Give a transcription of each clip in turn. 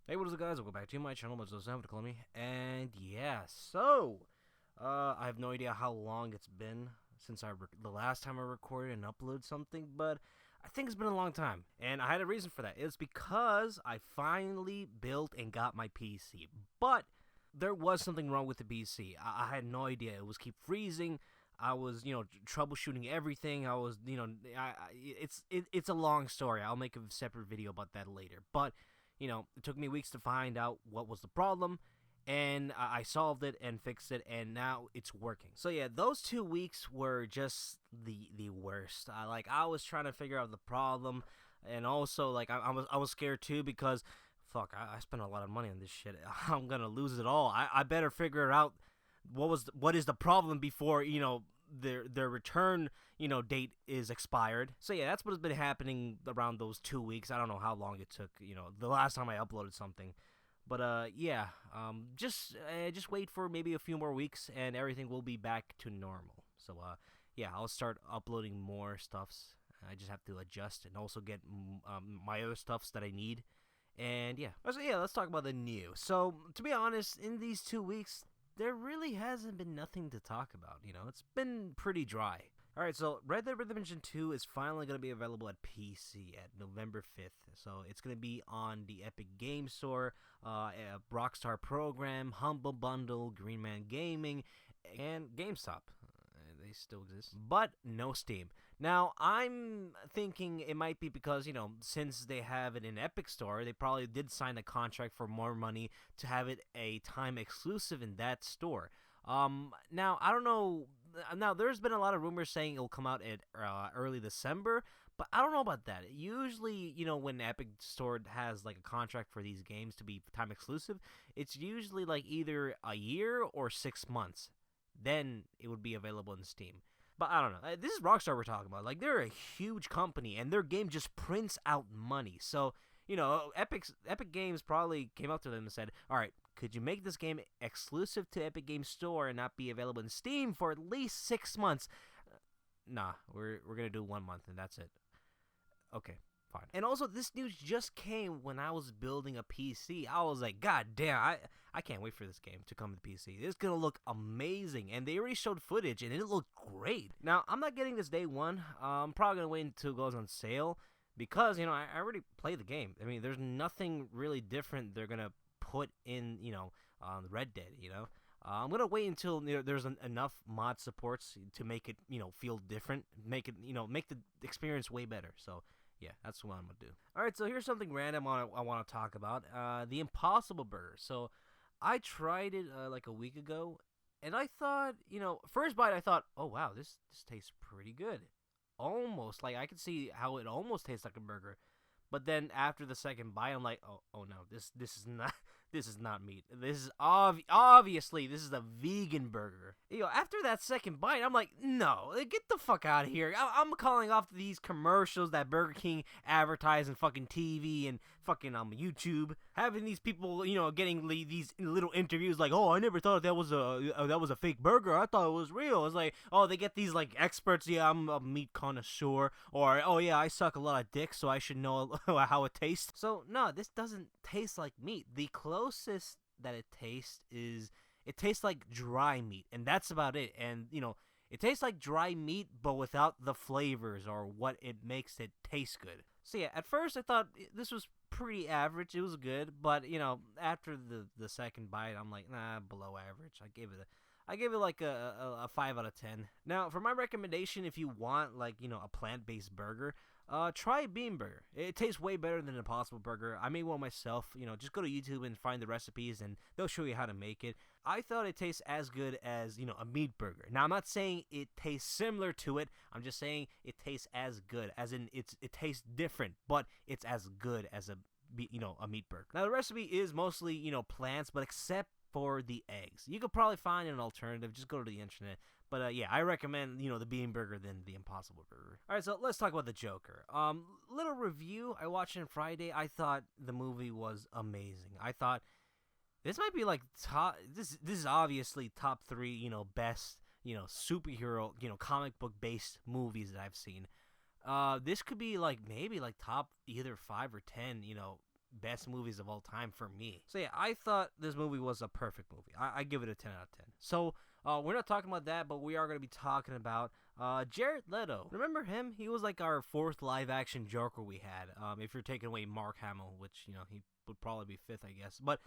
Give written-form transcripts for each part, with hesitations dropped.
Hey, what is up, guys? Welcome back to my channel. My name is DOSorNight, and yeah, so I have no idea how long it's been since the last time I recorded and uploaded something, but I think it's been a long time, and I had a reason for that. It's because I finally built and got my PC, but there was something wrong with the PC. I had no idea. It was keep freezing. I was, troubleshooting everything. I was, it's a long story. I'll make a separate video about that later, but it took me weeks to find out what was the problem, and I solved it and fixed it, and now it's working. So yeah, those 2 weeks were just the worst. I was trying to figure out the problem, and also I was scared too because fuck, I spent a lot of money on this shit. I'm gonna lose it all. I better figure out what is the problem before their return date is expired. So yeah, that's what has been happening around those 2 weeks. I don't know how long it took, the last time I uploaded something, but yeah, just wait for maybe a few more weeks and everything will be back to normal. So yeah, I'll start uploading more stuffs. I just have to adjust and also get my other stuffs that I need. And yeah, so yeah, let's talk about the new. So to be honest, in these 2 weeks there really hasn't been nothing to talk about. It's been pretty dry. Alright, so Red Dead Redemption 2 is finally going to be available at PC at November 5th. So it's going to be on the Epic Game Store, Rockstar Program, Humble Bundle, Green Man Gaming, and GameStop. They still exist, but no Steam. Now, I'm thinking it might be because, since they have it in Epic Store, they probably did sign a contract for more money to have it a time exclusive in that store. Now, I don't know. Now, there's been a lot of rumors saying it'll come out at early December, but I don't know about that. Usually, when Epic Store has, a contract for these games to be time exclusive, it's usually, either a year or 6 months. Then it would be available in Steam. But I don't know. This is Rockstar we're talking about. They're a huge company, and their game just prints out money. So, Epic Games probably came up to them and said, all right, could you make this game exclusive to Epic Games Store and not be available in Steam for at least 6 months? Nah, we're going to do 1 month, and that's it. Okay. Fine. And also, this news just came when I was building a PC. I was like, God damn, I can't wait for this game to come to PC. It's gonna look amazing, and they already showed footage, and it looked great. Now, I'm not getting this day one. I'm probably gonna wait until it goes on sale, because, I already played the game. I mean, there's nothing really different they're gonna put in, on Red Dead, I'm gonna wait until there's enough mod supports to make it, feel different, make it, make the experience way better. So yeah, that's what I'm going to do. Alright, so here's something random I want to talk about. The Impossible Burger. So, I tried it a week ago, and I thought, first bite I thought, oh wow, this tastes pretty good. Almost, I could see how it almost tastes like a burger. But then after the second bite, I'm like, oh no, this is not meat. This is obviously this is a vegan burger. After that second bite, I'm like, no, get the fuck out of here. I'm calling off these commercials that Burger King advertise on fucking TV and fucking YouTube, having these people, getting these little interviews like, oh, I never thought that was a fake burger. I thought it was real. It's like, oh, they get these experts. Yeah, I'm a meat connoisseur, or oh yeah, I suck a lot of dick, so I should know how it tastes. So no, this doesn't taste like meat. The closest that it tastes like dry meat, and that's about it. And it tastes like dry meat, but without the flavors or what it makes it taste good. So yeah, at first I thought this was pretty average. It was good, but after the second bite, I'm like, nah, below average. I gave it like a 5 out of 10. Now, for my recommendation, if you want a plant-based burger, try Bean Burger. It tastes way better than Impossible Burger. I made one myself. Just go to YouTube and find the recipes, and they'll show you how to make it. I thought it tastes as good as, a meat burger. Now, I'm not saying it tastes similar to it. I'm just saying it tastes as good, as in it tastes different, but it's as good as a meat burger. Now, the recipe is mostly, plants, but except for the eggs. You could probably find an alternative. Just go to the internet. But yeah, I recommend, the Bean Burger than the Impossible Burger. Alright, so let's talk about the Joker. Little review. I watched it on Friday. I thought the movie was amazing. I thought this might be top. This is obviously top 3, best, superhero, comic book based movies that I've seen. This could be maybe top either 5 or 10, best movies of all time for me. So yeah, I thought this movie was a perfect movie. I give it a 10 out of 10. So we're not talking about that, but we are going to be talking about Jared Leto. Remember him? He was like our fourth live-action Joker we had. If you're taking away Mark Hamill, which, you know, he would probably be fifth, I guess. But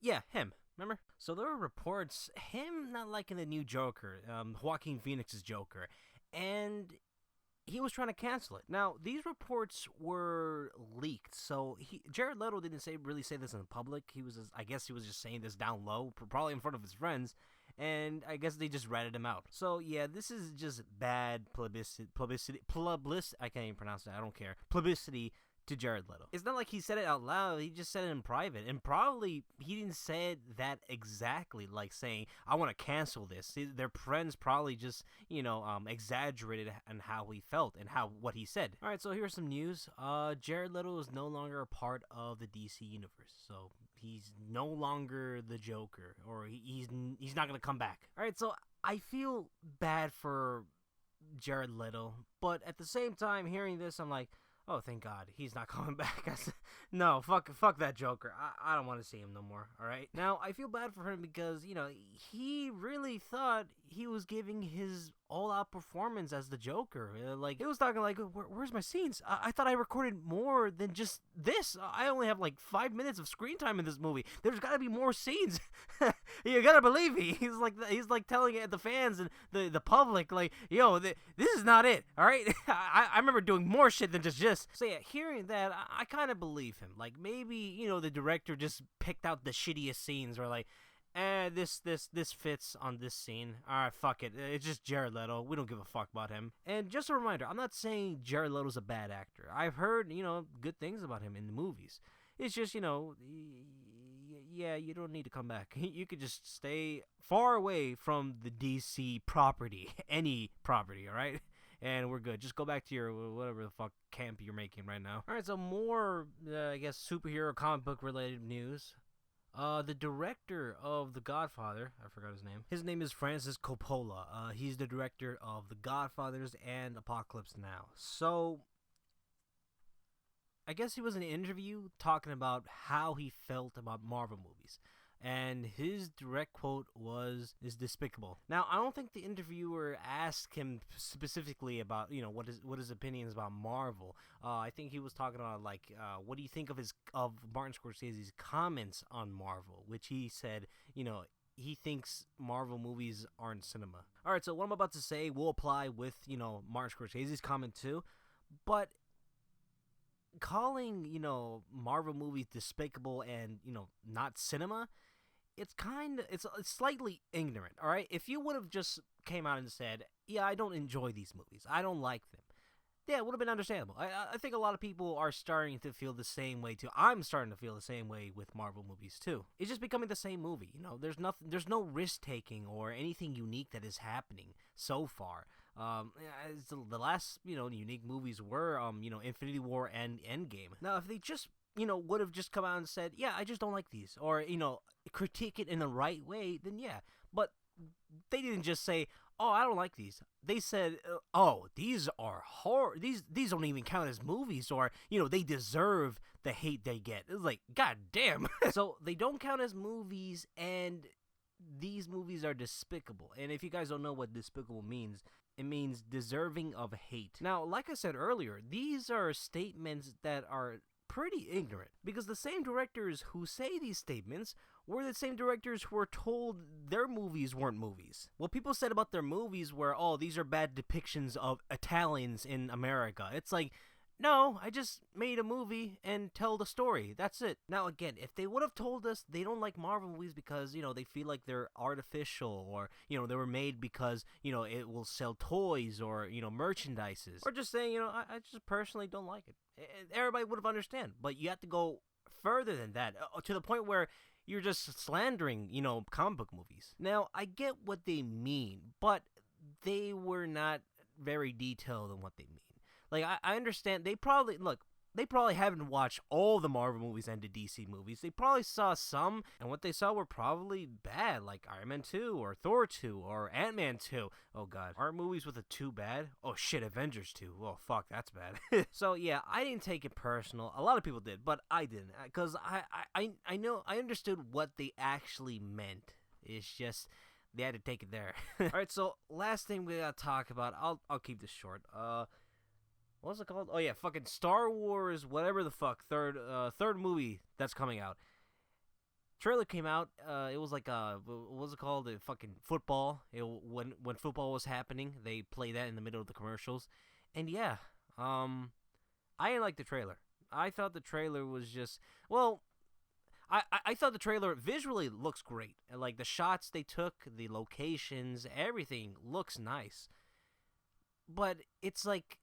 yeah, him. Remember? So there were reports him not liking the new Joker, Joaquin Phoenix's Joker, and he was trying to cancel it. Now, these reports were leaked, so Jared Leto didn't really say this in public. I guess he was just saying this down low, probably in front of his friends, and I guess they just ratted him out. So yeah, this is just bad publicity. I can't even pronounce that. I don't care. Publicity to Jared Leto. It's not like he said it out loud, he just said it in private, and probably he didn't say it that exactly, like saying, I want to cancel this. Their friends probably just, you know, exaggerated on how he felt and what he said. Alright, so here's some news. Jared Leto is no longer a part of the DC universe, so he's no longer the Joker, or he's not gonna come back. Alright, so I feel bad for Jared Leto, but at the same time, hearing this, I'm like, oh, thank God, he's not coming back. No, fuck that Joker. I don't want to see him no more, alright? Now, I feel bad for him because, you know, he really thought he was giving his all-out performance as the Joker. Like, he was talking like, where's my scenes? I thought I recorded more than just this. I only have like 5 minutes of screen time in this movie. There's gotta be more scenes. You gotta believe me. He's like telling it the fans and the public, like, yo, this is not it, alright? I remember doing more shit than just this. So yeah, hearing that, I kind of believe him. Like, maybe, you know, the director just picked out the shittiest scenes, or like, this fits on this scene. Alright, fuck it. It's just Jared Leto. We don't give a fuck about him. And just a reminder, I'm not saying Jared Leto's a bad actor. I've heard, you know, good things about him in the movies. It's just, you know, yeah, you don't need to come back. You could just stay far away from the DC property. Any property, alright? And we're good. Just go back to your whatever the fuck camp you're making right now. Alright, so more, I guess, superhero comic book related news. The director of The Godfather, I forgot his name. His name is Francis Coppola. He's the director of The Godfathers and Apocalypse Now. So, I guess he was in an interview talking about how he felt about Marvel movies. And his direct quote was, "Is despicable." Now, I don't think the interviewer asked him specifically about, you know, what his opinions about Marvel. I think he was talking about, like, what do you think of Martin Scorsese's comments on Marvel, which he said, you know, he thinks Marvel movies aren't cinema. All right, so what I'm about to say will apply with, you know, Martin Scorsese's comment too, but calling, you know, Marvel movies despicable and, you know, not cinema, it's slightly ignorant, all right? If you would have just came out and said, yeah, I don't enjoy these movies, I don't like them, yeah, it would have been understandable. I think a lot of people are starting to feel the same way too. I'm starting to feel the same way with Marvel movies too. It's just becoming the same movie, you know. There's no risk taking or anything unique that is happening so far. The last, you know, unique movies were, you know, Infinity War and Endgame. Now, if they just, you know, would have just come out and said, yeah, I just don't like these, or, you know, critique it in the right way, then yeah. But they didn't just say, oh, I don't like these. They said, oh, these are horror. These don't even count as movies, or, you know, they deserve the hate they get. It's like, god damn. So they don't count as movies, and these movies are despicable. And if you guys don't know what despicable means, it means deserving of hate. Now, like I said earlier, these are statements that are pretty ignorant, because the same directors who say these statements were the same directors who were told their movies weren't movies. What people said about their movies were, oh, these are bad depictions of Italians in America. It's like, no, I just made a movie and tell the story. That's it. Now, again, if they would have told us they don't like Marvel movies because, you know, they feel like they're artificial, or, you know, they were made because, you know, it will sell toys or, you know, merchandises, or just saying, you know, I just personally don't like it, everybody would have understood. But you have to go further than that, to the point where you're just slandering, you know, comic book movies. Now, I get what they mean, but they were not very detailed in what they mean. Like, I understand, they probably, look, they probably haven't watched all the Marvel movies and the DC movies. They probably saw some, and what they saw were probably bad, like Iron Man 2 or Thor 2 or Ant-Man 2. Oh god, aren't movies with a 2 bad? Oh shit, Avengers 2. Oh fuck, that's bad. So yeah, I didn't take it personal. A lot of people did, but I didn't, because I know, I understood what they actually meant. It's just they had to take it there. Alright, so last thing we gotta talk about, I'll keep this short. What's it called? Oh yeah, fucking Star Wars, whatever the fuck, third movie that's coming out. Trailer came out. It was like what was it called? Fucking football. When football was happening, they play that in the middle of the commercials, and yeah, I didn't like the trailer. I thought the trailer was just, well, I thought the trailer visually looks great. Like the shots they took, the locations, everything looks nice, but it's like,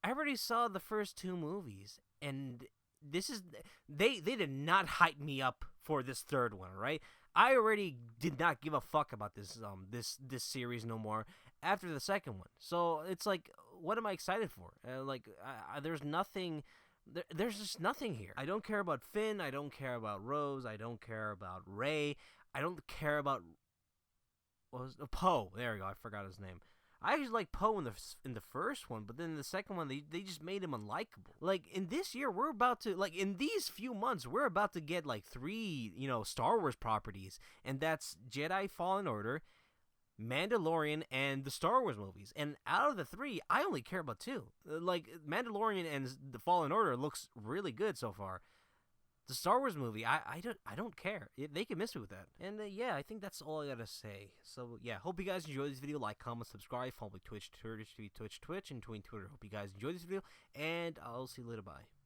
I already saw the first 2 movies, and this is, they did not hype me up for this third one, right? I already did not give a fuck about this this series no more after the second one. So it's like, what am I excited for? There's nothing. There's just nothing here. I don't care about Finn. I don't care about Rose. I don't care about Rey. I don't care about Poe. There we go. I forgot his name. I actually like Poe in the first one, but then in the second one, they just made him unlikable. Like, in this year, we're about to, like, in these few months, we're about to get, like, 3, Star Wars properties, and that's Jedi Fallen Order, Mandalorian, and the Star Wars movies. And out of the 3, I only care about 2. Like, Mandalorian and the Fallen Order looks really good so far. The Star Wars movie, I don't care. They can miss me with that. And yeah, I think that's all I gotta say. So yeah, hope you guys enjoyed this video. Like, comment, subscribe, follow me Twitch, Twitter, and Twitch. Hope you guys enjoyed this video, and I'll see you later. Bye.